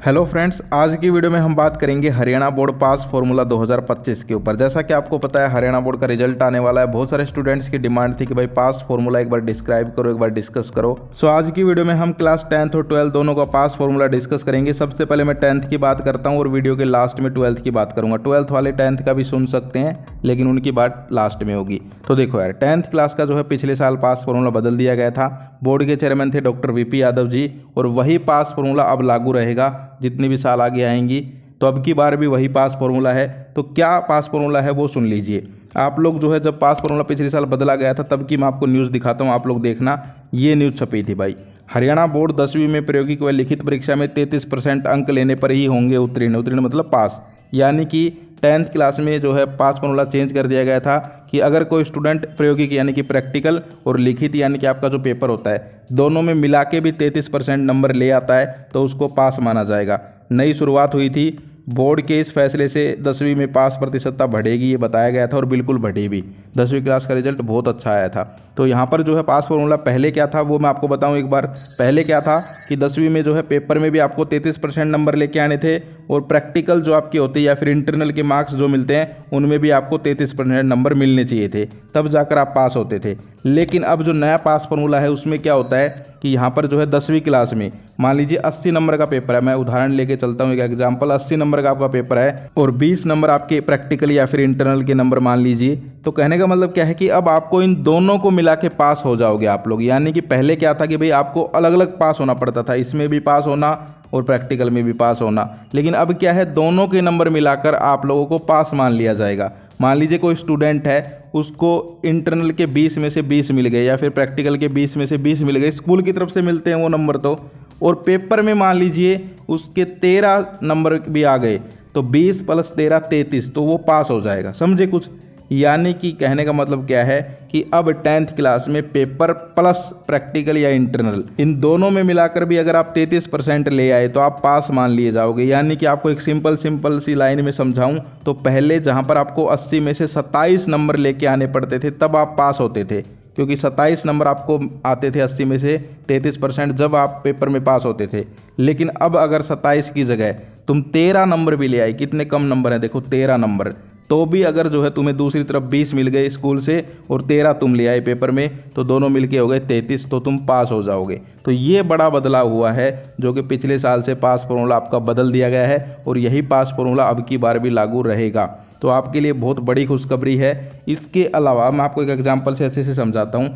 Hello friends, आज की video में हम बात करेंगे हरियाणा बोर्ड पास फॉर्मूला 2025 के ऊपर। जैसा कि आपको पता है हरियाणा बोर्ड का रिजल्ट आने वाला है। बहुत सारे स्टूडेंट्स की डिमांड थी कि भाई पास फॉर्मूला एक बार डिस्क्राइब करो, एक बार डिस्कस करो। सो आज की वीडियो में हम क्लास 10th और 12th दोनों का पास फॉर्मूला डिस्कस करेंगे। सबसे पहले मैं 10th की बात करता हूँ और वीडियो के लास्ट में 12th की बात करूंगा। 12th वाले 10th का भी सुन सकते हैं, लेकिन उनकी बात लास्ट में होगी। तो देखो यार, 10th क्लास का जो है पिछले साल पास फॉर्मूला बदल दिया गया था। बोर्ड के चेयरमैन थे डॉक्टर वीपी यादव जी, और वही पास फॉर्मूला अब लागू रहेगा जितनी भी साल आगे आएंगी। तो अब की बार भी वही पास फॉर्मूला है। तो क्या पास फॉर्मूला है वो सुन लीजिए। आप लोग जो है, जब पास फॉर्मूला पिछले साल बदला गया था तब की मैं आपको न्यूज़ दिखाता हूँ, आप लोग देखना। ये न्यूज़ छपी थी भाई, हरियाणा बोर्ड 10वीं में प्रायोगिक व लिखित परीक्षा में 33% अंक लेने पर ही होंगे उत्तीर्ण। उत्तीर्ण मतलब पास, यानी कि 10th क्लास में जो है पास फॉर्मूला चेंज कर दिया गया था कि अगर कोई स्टूडेंट प्रायोगिक यानी कि प्रैक्टिकल और लिखित यानी कि आपका जो पेपर होता है, दोनों में मिला के भी 33% नंबर ले आता है तो उसको पास माना जाएगा। नई शुरुआत हुई थी। बोर्ड के इस फैसले से 10वीं में पास प्रतिशतता बढ़ेगी, ये बताया गया था और बिल्कुल बढ़ी भी। 10वीं क्लास का रिजल्ट बहुत अच्छा आया था। तो यहाँ पर जो है पास फॉर्मूला पहले क्या था वो मैं आपको बताऊँ एक बार। पहले क्या था कि 10वीं में जो है पेपर में भी आपको 33% नंबर लेके आने थे, और प्रैक्टिकल जो आपकी होती है या फिर इंटरनल के मार्क्स जो मिलते हैं उनमें भी आपको 33% नंबर मिलने चाहिए थे, तब जाकर आप पास होते थे। लेकिन अब जो नया पास फॉर्मूला है उसमें क्या होता है कि यहाँ पर जो है 10वीं क्लास में मान लीजिए 80 नंबर का पेपर है। मैं उदाहरण लेके चलता हूँ, एक एग्जांपल। 80 नंबर का आपका पेपर है और 20 नंबर आपके प्रैक्टिकल या फिर इंटरनल के नंबर मान लीजिए। तो कहने का मतलब क्या है कि अब आपको इन दोनों को मिला के पास हो जाओगे आप लोग। यानी कि पहले क्या था कि भाई आपको अलग अलग पास होना पड़ता था, इसमें भी पास होना और प्रैक्टिकल में भी पास होना। लेकिन अब क्या है, दोनों के नंबर मिलाकर आप लोगों को पास मान लिया जाएगा। मान लीजिए कोई स्टूडेंट है, उसको इंटरनल के 20 में से 20 मिल गए या फिर प्रैक्टिकल के 20 में से 20 मिल गए, स्कूल की तरफ से मिलते हैं वो नंबर तो, और पेपर में मान लीजिए उसके 13 नंबर भी आ गए, तो 20 + 13 33, तो वो पास हो जाएगा। समझे कुछ? यानी कि कहने का मतलब क्या है कि अब 10th क्लास में पेपर प्लस प्रैक्टिकल या इंटरनल, इन दोनों में मिलाकर भी अगर आप 33% ले आए तो आप पास मान लिए जाओगे। यानी कि आपको एक सिंपल सी लाइन में समझाऊं तो पहले जहां पर आपको 80 में से 27 नंबर लेके आने पड़ते थे तब आप पास होते थे, क्योंकि 27 नंबर आपको आते थे 80 में से 33%, जब आप पेपर में पास होते थे। लेकिन अब अगर 27 की जगह तुम 13 नंबर भी ले आए, कितने कम नंबर हैं देखो, 13 नंबर, तो भी अगर जो है तुम्हें दूसरी तरफ 20 मिल गए स्कूल से और 13 तुम ले आए पेपर में, तो दोनों मिलके हो गए 33, तो तुम पास हो जाओगे। तो ये बड़ा बदलाव हुआ है जो कि पिछले साल से पास फॉर्मूला आपका बदल दिया गया है, और यही पास फॉर्मूला अब की बार भी लागू रहेगा। तो आपके लिए बहुत बड़ी खुशखबरी है। इसके अलावा मैं आपको एक एग्जांपल से अच्छे से समझाता हूँ।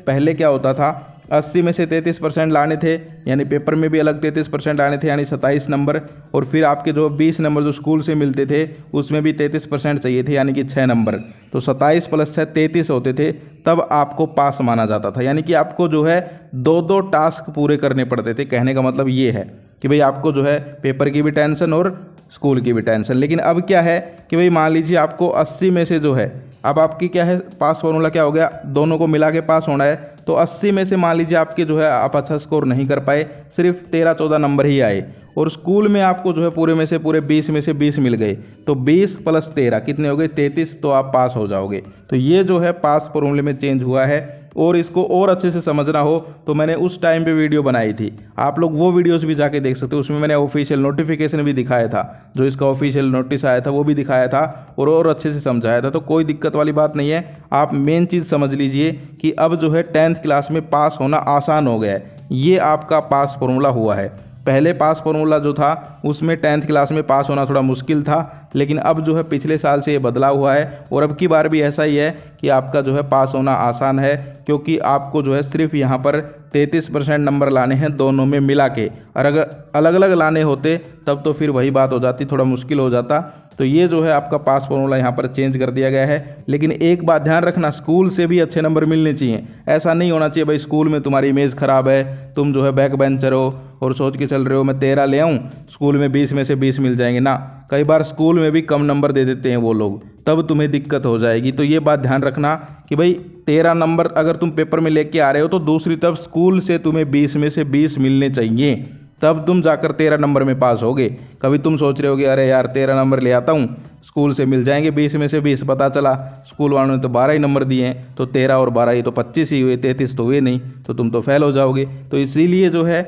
पहले क्या होता था, 80 में से 33% लाने थे, यानी पेपर में भी अलग 33% लाने थे, यानी 27 नंबर, और फिर आपके जो 20 नंबर जो स्कूल से मिलते थे उसमें भी 33% चाहिए थे, यानी कि 6 नंबर। तो 27 + 6 33 होते थे, तब आपको पास माना जाता था। यानी कि आपको जो है 2-2 टास्क पूरे करने पड़ते थे। कहने का मतलब ये है कि भाई आपको जो है पेपर की भी टेंशन और स्कूल की भी टेंशन। लेकिन अब क्या है कि भाई मान लीजिए आपको 80 में से जो है, अब आपकी क्या है, पास फॉर्मूला क्या हो गया, दोनों को मिला के पास होना है। तो 80 में से मान लीजिए आपके जो है आप अच्छा स्कोर नहीं कर पाए, सिर्फ 13-14 नंबर ही आए, और स्कूल में आपको जो है पूरे में से पूरे 20 में से 20 मिल गए, तो 20 + 13 कितने हो गए, 33, तो आप पास हो जाओगे। तो ये जो है पास फॉर्मूले में चेंज हुआ है। और इसको और अच्छे से समझना हो तो मैंने उस टाइम पे वीडियो बनाई थी, आप लोग वो वीडियोस भी जाके देख सकते हो। उसमें मैंने ऑफिशियल नोटिफिकेशन भी दिखाया था, जो इसका ऑफिशियल नोटिस आया था वो भी दिखाया था, और अच्छे से समझाया था। तो कोई दिक्कत वाली बात नहीं है। आप मेन चीज़ समझ लीजिए कि अब जो है 10th क्लास में पास होना आसान हो गया है। ये आपका पास फॉर्मूला हुआ है। पहले पास फॉर्मूला जो था उसमें 10th क्लास में पास होना थोड़ा मुश्किल था, लेकिन अब जो है पिछले साल से ये बदलाव हुआ है, और अब की बार भी ऐसा ही है कि आपका जो है पास होना आसान है, क्योंकि आपको जो है सिर्फ यहाँ पर 33% नंबर लाने हैं दोनों में मिला के, और अगर अलग अलग लाने होते तब तो फिर वही बात हो जाती, थोड़ा मुश्किल हो जाता। तो ये जो है आपका पास फॉर्मूला यहाँ पर चेंज कर दिया गया है। लेकिन एक बात ध्यान रखना, स्कूल से भी अच्छे नंबर मिलने चाहिए। ऐसा नहीं होना चाहिए भाई स्कूल में तुम्हारी इमेज खराब है, तुम जो है बैक बेंचर हो और सोच के चल रहे हो मैं 13 ले आऊँ, स्कूल में 20 में से 20 मिल जाएंगे ना। कई बार स्कूल में भी कम नंबर दे देते हैं वो लोग, तब तुम्हें दिक्कत हो जाएगी। तो ये बात ध्यान रखना कि भाई 13 नंबर अगर तुम पेपर में लेके आ रहे हो तो दूसरी तरफ स्कूल से तुम्हें 20 में से 20 मिलने चाहिए, तब तुम जाकर 13 नंबर में पास होगे। कभी तुम सोच रहे होगे अरे यार 13 नंबर ले आता हूँ, स्कूल से मिल जाएंगे 20 में से 20, पता चला स्कूल वालों ने तो 12 ही नंबर दिए हैं, तो 13 और 12 ये तो 25 ही हुए, 33 तो हुए नहीं, तो तुम तो फेल हो जाओगे। तो इसीलिए जो है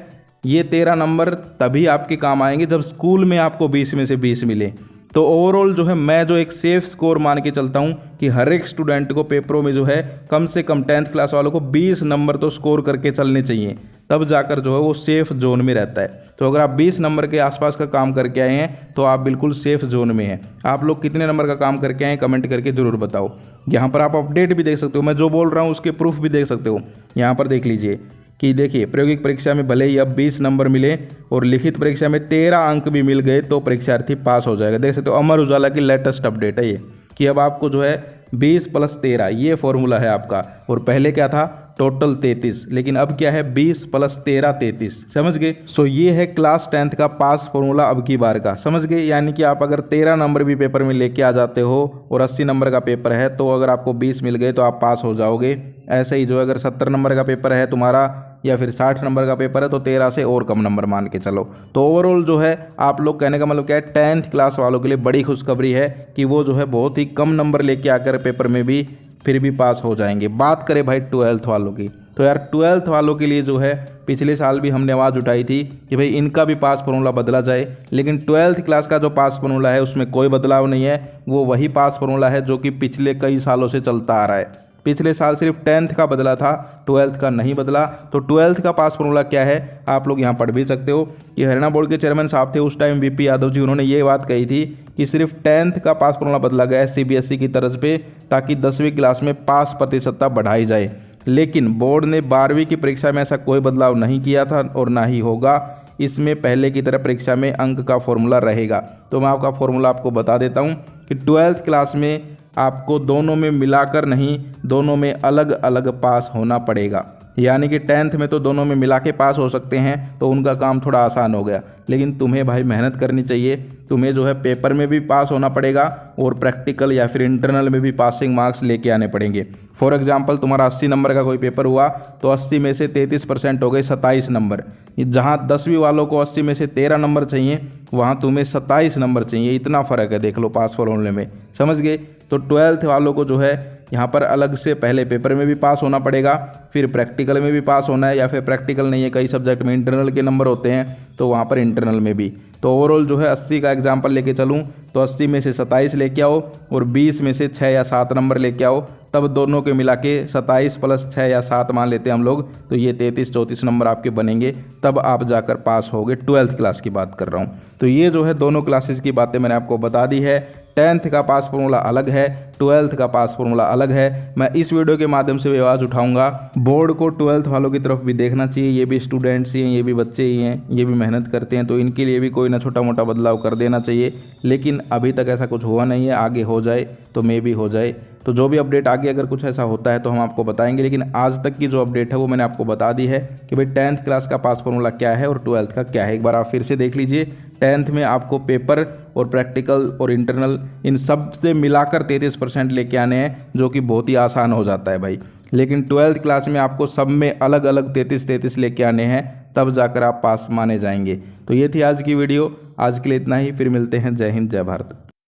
ये 13 नंबर तभी आपके काम आएंगे जब स्कूल में आपको 20 में से 20 मिले। तो ओवरऑल जो है मैं जो एक सेफ स्कोर मान के चलता हूँ कि हर एक स्टूडेंट को पेपरों में जो है कम से कम 10th क्लास वालों को 20 नंबर तो स्कोर करके चलने चाहिए, तब जाकर जो है वो सेफ जोन में रहता है। तो अगर आप 20 नंबर के आसपास का काम करके आए हैं तो आप बिल्कुल सेफ जोन में हैं। आप लोग कितने नंबर का काम करके आए हैं कमेंट करके ज़रूर बताओ। यहाँ पर आप अपडेट भी देख सकते हो, मैं जो बोल रहा हूँ उसके प्रूफ भी देख सकते हो। यहाँ पर देख लीजिए कि देखिए प्रायोगिक परीक्षा में भले ही अब 20 नंबर मिले और लिखित परीक्षा में 13 अंक भी मिल गए तो परीक्षार्थी पास हो जाएगा। देख सकते हो अमर उजाला की लेटेस्ट अपडेट है ये कि अब आपको जो है 20 + 13 ये फॉर्मूला है आपका, और पहले क्या था टोटल 33, लेकिन अब क्या है 20 + 13 33। समझ गए? सो ये है क्लास 10th का पास फॉर्मूला अब की बार का। समझ गए? यानी कि आप अगर 13 नंबर भी पेपर में लेके आ जाते हो और 80 नंबर का पेपर है तो अगर आपको 20 मिल गए तो आप पास हो जाओगे। ऐसे ही जो अगर 70 नंबर का पेपर है तुम्हारा या फिर 60 नंबर का पेपर है तो 13 से और कम नंबर मान के चलो। तो ओवरऑल जो है आप लोग कहने का मतलब क्या है, 10th क्लास वालों के लिए बड़ी खुशखबरी है कि वो जो है बहुत ही कम नंबर लेके आकर पेपर में भी फिर भी पास हो जाएंगे। बात करें भाई 12th वालों की, तो यार 12th वालों के लिए जो है पिछले साल भी हमने आवाज़ उठाई थी कि भाई इनका भी पास फॉर्मूला बदला जाए, लेकिन 12th क्लास का जो पास फॉर्मूला है उसमें कोई बदलाव नहीं है। वो वही पास फॉर्मूला है जो कि पिछले कई सालों से चलता आ रहा है। पिछले साल सिर्फ 10th का बदला था, 12th का नहीं बदला। तो 12th का पास फॉर्मूला क्या है आप लोग यहाँ पढ़ भी सकते हो कि हरियाणा बोर्ड के चेयरमैन साहब थे उस टाइम VP यादव जी, उन्होंने ये बात कही थी कि सिर्फ 10th का पास फॉर्मूला बदला गया है CBSE की तरफ पे ताकि 10वीं क्लास में पास प्रतिशतता बढ़ाई जाए। लेकिन बोर्ड ने 12वीं की परीक्षा में ऐसा कोई बदलाव नहीं किया था और ना ही होगा। इसमें पहले की तरह परीक्षा में अंक का फॉर्मूला रहेगा। तो मैं आपका फॉर्मूला आपको बता देता हूँ कि 12th क्लास में आपको दोनों में मिलाकर नहीं, दोनों में अलग अलग पास होना पड़ेगा। यानी कि 10th में तो दोनों में मिला के पास हो सकते हैं तो उनका काम थोड़ा आसान हो गया, लेकिन तुम्हें भाई मेहनत करनी चाहिए। तुम्हें जो है पेपर में भी पास होना पड़ेगा और प्रैक्टिकल या फिर इंटरनल में भी पासिंग मार्क्स लेके आने पड़ेंगे। फॉर एग्जांपल तुम्हारा 80 नंबर का कोई पेपर हुआ तो 80 में से 33% हो गए 27 नंबर। जहाँ 10वीं वालों को 80 में से 13 नंबर चाहिए वहाँ तुम्हें 27 नंबर चाहिए। इतना फ़र्क है देख लो पास फॉर्मूले में। समझ गए? तो 12th वालों को जो है यहाँ पर अलग से पहले पेपर में भी पास होना पड़ेगा, फिर प्रैक्टिकल में भी पास होना है, या फिर प्रैक्टिकल नहीं है कई सब्जेक्ट में इंटरनल के नंबर होते हैं तो वहाँ पर इंटरनल में भी। तो ओवरऑल जो है 80 का एग्जाम्पल लेके चलूँ तो 80 में से 27 लेके आओ और 20 में से 6 या 7 नंबर लेके आओ, तब दोनों के मिला के 27 + 6 या 7 मान लेते हैं हम लोग, तो ये 33-34 नंबर आपके बनेंगे, तब आप जाकर पास होगे। 12th क्लास की बात कर रहा हूँ। तो ये जो है दोनों क्लासेस की बातें मैंने आपको बता दी है। 10th का पास फॉर्मूला अलग है, 12th का पास फॉर्मूला अलग है। मैं इस वीडियो के माध्यम से भी आवाज़ उठाऊंगा बोर्ड को 12th वालों की तरफ भी देखना चाहिए। ये भी स्टूडेंट्स ही हैं, ये भी बच्चे ही हैं, ये भी मेहनत करते हैं, तो इनके लिए भी कोई ना छोटा मोटा बदलाव कर देना चाहिए। लेकिन अभी तक ऐसा कुछ हुआ नहीं है, आगे हो जाए तो मे भी हो जाए। तो जो भी अपडेट आगे अगर कुछ ऐसा होता है तो हम आपको बताएंगे, लेकिन आज तक की जो अपडेट है वो मैंने आपको बता दी है कि भाई 10th क्लास का पास फॉर्मूला क्या है और 12th का क्या है। एक बार आप फिर से देख लीजिए। 10th में आपको पेपर और प्रैक्टिकल और इंटरनल इन सब से मिलाकर 33% लेके आने हैं, जो कि बहुत ही आसान हो जाता है भाई। लेकिन 12th क्लास में आपको सब में अलग अलग 33-33 लेके आने हैं, तब जाकर आप पास माने जाएंगे। तो ये थी आज की वीडियो। आज के लिए इतना ही, फिर मिलते हैं। जय हिंद, जय भारत।